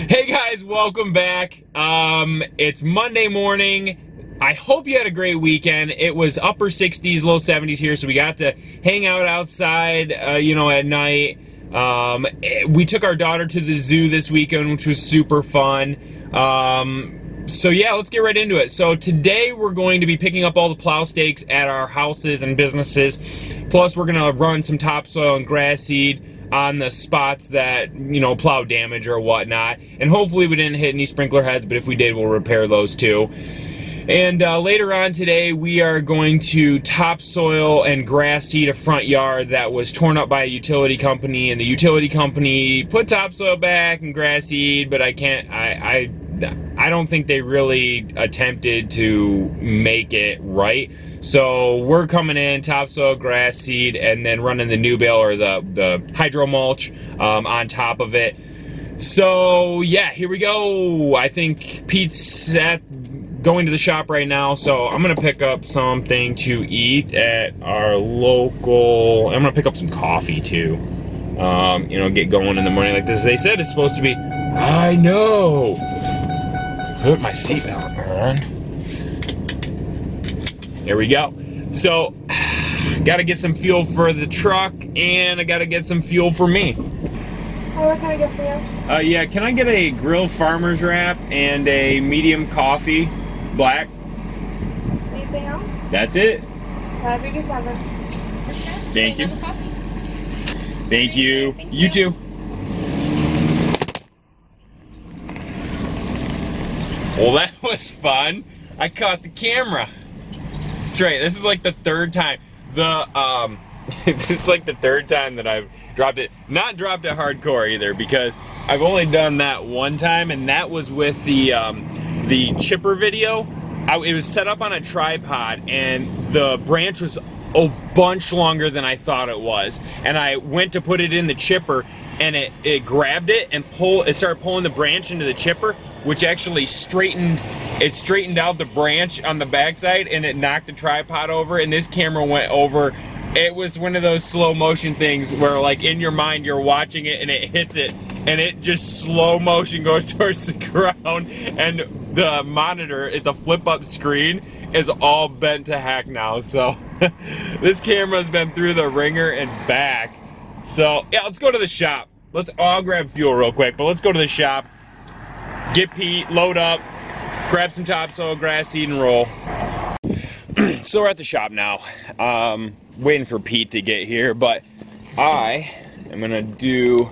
Hey guys, welcome back. It's Monday morning. I hope you had a great weekend. It was upper 60s, low 70s here, so we got to hang out outside, at night. We took our daughter to the zoo this weekend, which was super fun. So yeah, let's get right into it. So today we're going to be picking up all the plow stakes at our houses and businesses. Plus we're gonna run some topsoil and grass seed on the spots that, plow damage or whatnot. And hopefully we didn't hit any sprinkler heads, but if we did, we'll repair those too. And later on today, we are going to topsoil and grass seed a front yard that was torn up by a utility company, and the utility company put topsoil back and grass seed, but I don't think they really attempted to make it right. So we're coming in, topsoil, grass seed, and then running the new bale or the hydro mulch on top of it. So yeah, here we go. I think Pete's going to the shop right now, so I'm gonna pick up something to eat at our local. I'm gonna pick up some coffee too. Get going in the morning like this. They said it's supposed to be. I know. Put my seatbelt on. There we go. So, gotta get some fuel for the truck, and I gotta get some fuel for me. What can I get for you? Yeah, can I get a grilled farmer's wrap and a medium coffee, black? Anything else? That's it. Have a good summer. Thank you. Thank you. You too. Well, that was fun. I caught the camera. That's right. This is like the third time. This is like the third time that I've dropped it. Not dropped it hardcore either, because I've only done that one time, and that was with the chipper video. It was set up on a tripod, and the branch was a bunch longer than I thought it was. And I went to put it in the chipper, and it grabbed it and it started pulling the branch into the chipper, which actually straightened out the branch on the backside, and it knocked the tripod over, and this camera went over. It was one of those slow motion things where, like, in your mind you're watching it and it hits it, and it just slow motion goes towards the ground, and the monitor, it's a flip up screen, is all bent to heck now. So this camera's been through the ringer and back. So yeah, let's go to the shop. I'll grab fuel real quick, but let's go to the shop, get Pete, load up, grab some topsoil, grass seed, and roll. So we're at the shop now, waiting for Pete to get here, but I am gonna do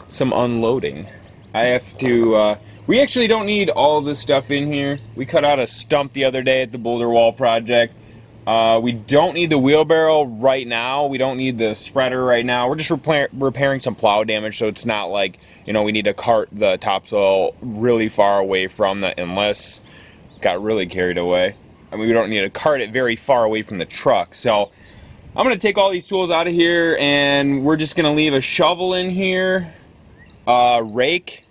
some unloading. I have to, we actually don't need all this stuff in here. We cut out a stump the other day at the boulder wall project. We don't need the wheelbarrow right now. We don't need the spreader right now. We're just repairing some plow damage, so it's not like, we need to cart the topsoil really far away from the inlets. Got really carried away. I mean, we don't need to cart it very far away from the truck. So I'm gonna take all these tools out of here, and we're just gonna leave a shovel in here, rake.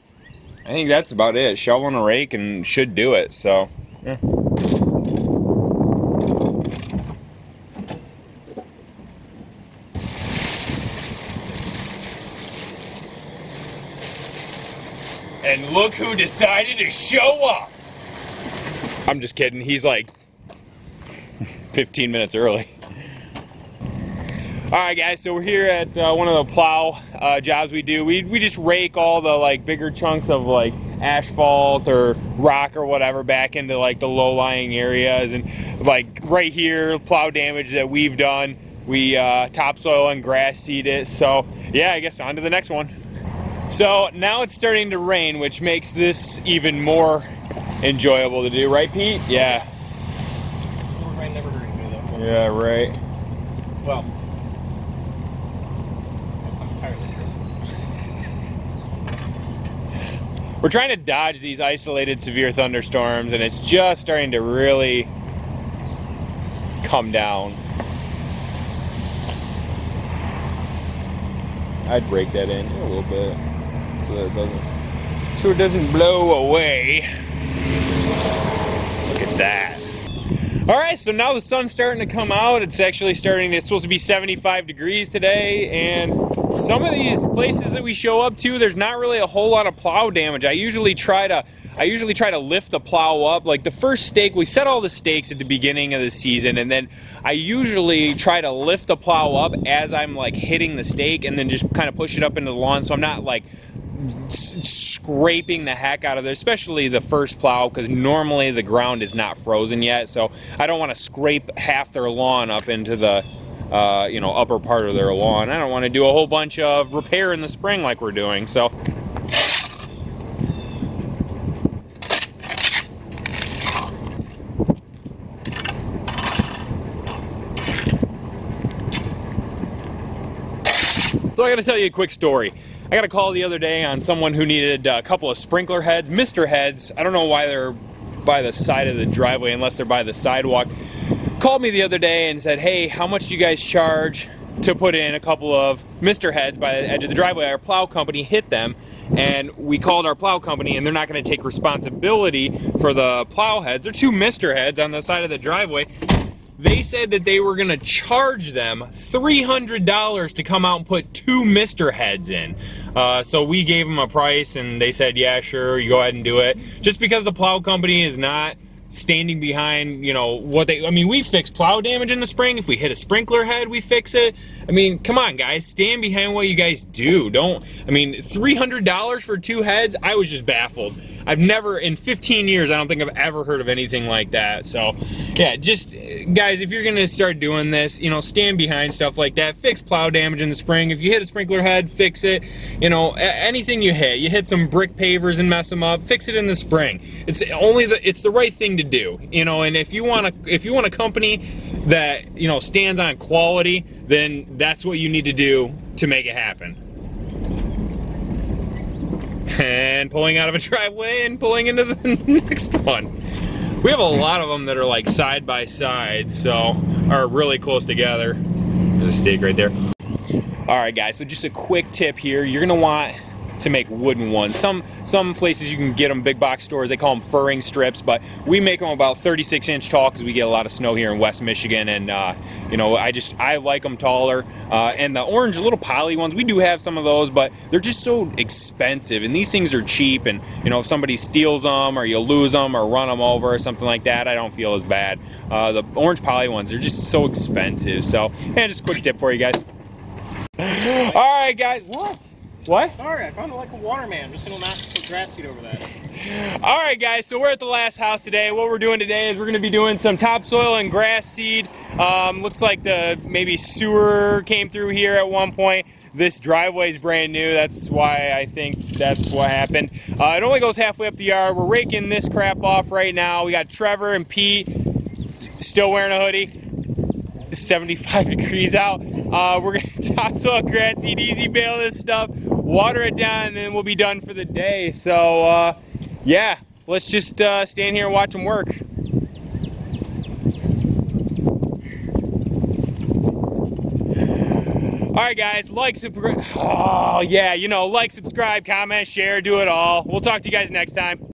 I think that's about it. Shovel and a rake, and should do it. So yeah. And look who decided to show up. I'm just kidding. He's like 15 minutes early. All right, guys. So we're here at one of the plow jobs we do. We just rake all the bigger chunks of asphalt or rock or whatever back into the low-lying areas, and right here, plow damage that we've done. We topsoil and grass seed it. So yeah, I guess on to the next one. So now it's starting to rain, which makes this even more enjoyable to do, right, Pete? Yeah. Rain never hurt me, though. Yeah, right. Well, that's not entirely true. We're trying to dodge these isolated severe thunderstorms, and it's just starting to really come down. I'd break that in a little bit so it doesn't blow away. Look at that. All right, so now the sun's starting to come out. It's actually it's supposed to be 75 degrees today, and some of these places that we show up to, there's not really a whole lot of plow damage. I usually try to lift the plow up. Like the first stake, we set all the stakes at the beginning of the season, and then I usually try to lift the plow up as I'm like hitting the stake, and then just kind of push it up into the lawn, so I'm not like scraping the heck out of it, especially the first plow, because normally the ground is not frozen yet, so I don't want to scrape half their lawn up into the upper part of their lawn. I don't want to do a whole bunch of repair in the spring like we're doing. So I gotta tell you a quick story. I got a call the other day on someone who needed a couple of sprinkler heads, Mr. Heads. I don't know why they're by the side of the driveway unless they're by the sidewalk. Called me the other day and said, hey, how much do you guys charge to put in a couple of Mr. Heads by the edge of the driveway? Our plow company hit them, and we called our plow company, and they're not going to take responsibility for the plow heads. They're two Mr. Heads on the side of the driveway. They said that they were going to charge them $300 to come out and put two Mr. Heads in. So we gave them a price, and they said, yeah, sure, you go ahead and do it. Just because the plow company is not standing behind, we fix plow damage in the spring. If we hit a sprinkler head, we fix it. I mean, come on, guys, stand behind what you guys do. $300 for two heads? I was just baffled. I've never, in 15 years, I don't think I've ever heard of anything like that. So, yeah, just, guys, if you're going to start doing this, stand behind stuff like that. Fix plow damage in the spring. If you hit a sprinkler head, fix it. Anything you hit some brick pavers and mess them up, fix it in the spring. It's the right thing to do, and if you want a company that, stands on quality, then that's what you need to do to make it happen. And pulling out of a driveway and pulling into the next one. We have a lot of them that are like side by side, so are really close together. There's a stake right there. All right, guys, so just a quick tip here. You're gonna want to make wooden ones. Some places you can get them, big box stores, they call them furring strips, but we make them about 36 inch tall because we get a lot of snow here in West Michigan, and I like them taller. And the orange little poly ones, we do have some of those, but they're just so expensive, and these things are cheap, and if somebody steals them or you lose them or run them over or something like that, I don't feel as bad. The orange poly ones are just so expensive. So yeah, just a quick tip for you guys. All right, guys. What? Sorry, I found like a waterman. I'm just gonna not put grass seed over that. All right, guys, so we're at the last house today. What we're doing today is we're gonna be doing some topsoil and grass seed. Looks like maybe sewer came through here at one point. This driveway's brand new. That's why I think that's what happened. It only goes halfway up the yard. We're raking this crap off right now. We got Trevor and Pete still wearing a hoodie. 75 degrees out. We're gonna topsoil, grass seed, easy bale this stuff, water it down, and then we'll be done for the day. So yeah, let's just stand here and watch them work. All right, guys, like, subscribe, comment, share, do it all. We'll talk to you guys next time.